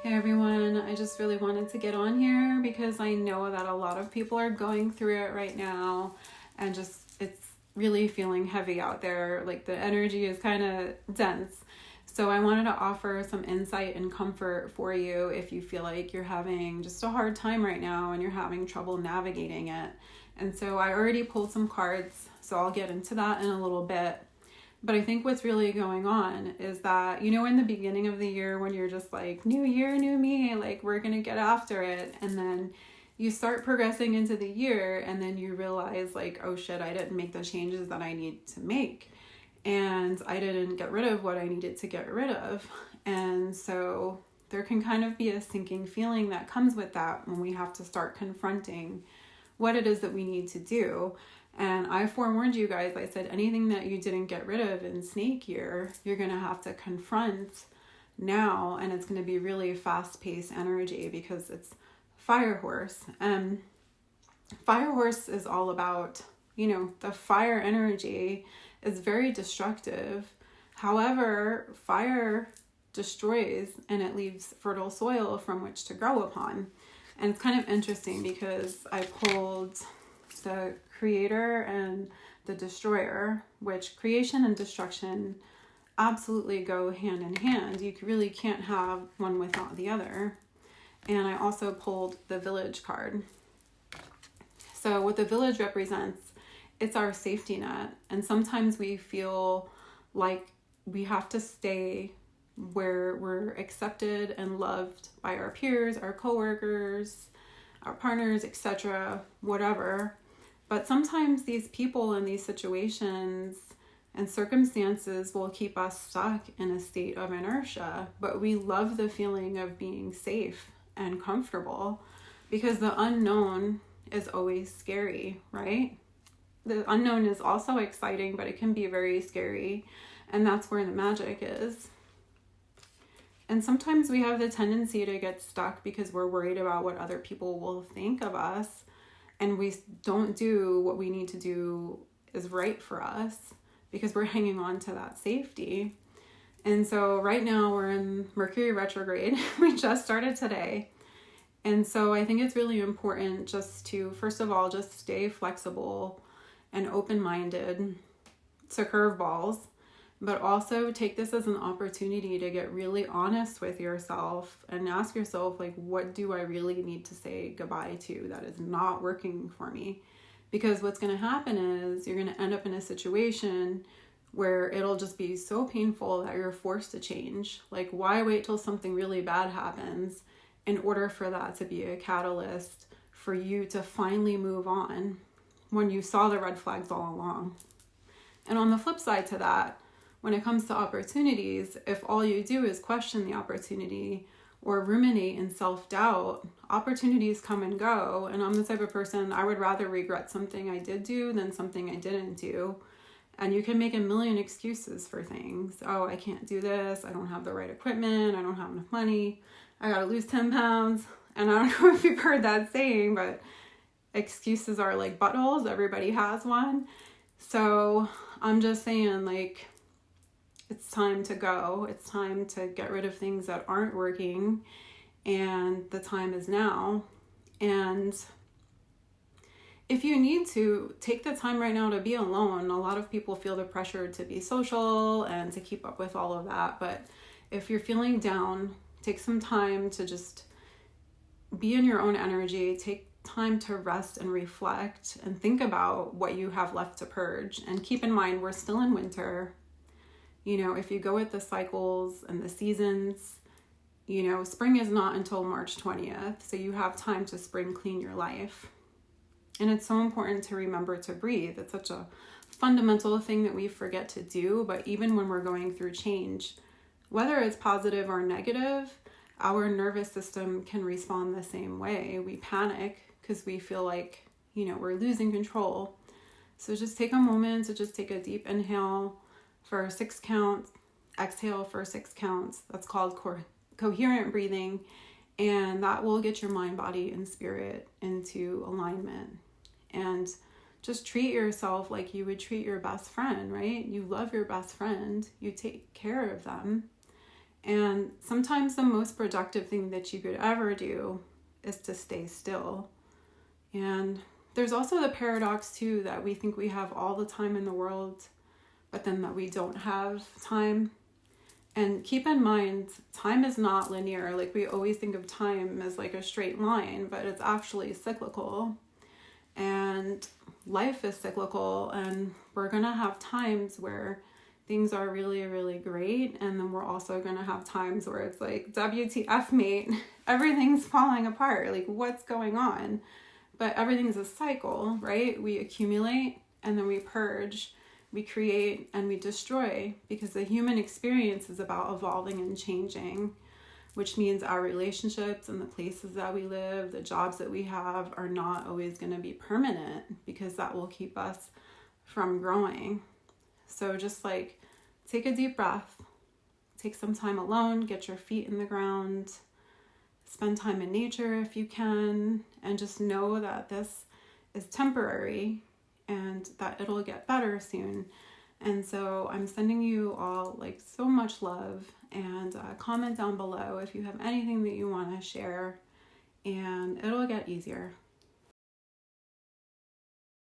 Hey everyone, I just really wanted to get on here because I know that a lot of people are going through it right now and just it's really feeling heavy out there. Like the energy is kind of dense. So I wanted to offer some insight and comfort for you if you feel like you're having just a hard time right now and you're having trouble navigating it. And so I already pulled some cards, so I'll get into that in a little bit. But I think what's really going on is that, in the beginning of the year when you're just like, new year, new me, like we're going to get after it. And then you start progressing into the year and then you realize like, oh shit, I didn't make the changes that I need to make. And I didn't get rid of what I needed to get rid of. And so there can kind of be a sinking feeling that comes with that when we have to start confronting what it is that we need to do. And I forewarned you guys, I said anything that you didn't get rid of in snake year, you're going to have to confront now. And it's going to be really fast-paced energy because it's fire horse. And fire horse is all about, the fire energy is very destructive. However, fire destroys and it leaves fertile soil from which to grow upon. And it's kind of interesting because I pulled the creator and the destroyer, which creation and destruction absolutely go hand in hand. You really can't have one without the other. And I also pulled the village card. So what the village represents, it's our safety net. And sometimes we feel like we have to stay where we're accepted and loved by our peers, our coworkers, our partners, etc., whatever. But sometimes these people and these situations and circumstances will keep us stuck in a state of inertia. But we love the feeling of being safe and comfortable because the unknown is always scary, right? The unknown is also exciting, but it can be very scary. And that's where the magic is. And sometimes we have the tendency to get stuck because we're worried about what other people will think of us. And we don't do what we need to do is right for us because we're hanging on to that safety. And so right now we're in Mercury retrograde. We just started today. And so I think it's really important just to, first of all, just stay flexible and open-minded to curveballs, but also take this as an opportunity to get really honest with yourself and ask yourself, like, what do I really need to say goodbye to that is not working for me? Because what's going to happen is you're going to end up in a situation where it'll just be so painful that you're forced to change. Like, why wait till something really bad happens in order for that to be a catalyst for you to finally move on when you saw the red flags all along? And on the flip side to that, when it comes to opportunities, if all you do is question the opportunity or ruminate in self-doubt, opportunities come and go. And I'm the type of person, I would rather regret something I did do than something I didn't do. And you can make a million excuses for things. Oh, I can't do this. I don't have the right equipment. I don't have enough money. I got to lose 10 pounds. And I don't know if you've heard that saying, but excuses are like buttholes. Everybody has one. So I'm just saying, like, it's time to go. It's time to get rid of things that aren't working. And the time is now. And if you need to, take the time right now to be alone. A lot of people feel the pressure to be social and to keep up with all of that. But if you're feeling down, take some time to just be in your own energy. Take time to rest and reflect and think about what you have left to purge. And keep in mind, we're still in winter. If you go with the cycles and the seasons, spring is not until March 20th. So you have time to spring clean your life. And it's so important to remember to breathe. It's such a fundamental thing that we forget to do. But even when we're going through change, whether it's positive or negative, our nervous system can respond the same way. We panic because we feel like, we're losing control. So just take a moment to just take a deep inhale for 6 counts, exhale for 6 counts. That's called coherent breathing. And that will get your mind, body, and spirit into alignment. And just treat yourself like you would treat your best friend, right? You love your best friend. You take care of them. And sometimes the most productive thing that you could ever do is to stay still. And there's also the paradox too that we think we have all the time in the world, but then that we don't have time. And keep in mind, time is not linear. Like, we always think of time as like a straight line, but it's actually cyclical. And life is cyclical, and we're going to have times where things are really, really great. And then we're also going to have times where it's like, WTF, mate, everything's falling apart. Like, what's going on? But everything's a cycle, right? We accumulate and then we purge, we create and we destroy, because the human experience is about evolving and changing, which means our relationships and the places that we live, the jobs that we have, are not always going to be permanent, because that will keep us from growing. So just like, take a deep breath, take some time alone, get your feet in the ground, spend time in nature if you can, and just know that this is temporary and that it'll get better soon. And so I'm sending you all like so much love, and comment down below if you have anything that you want to share, and it'll get easier.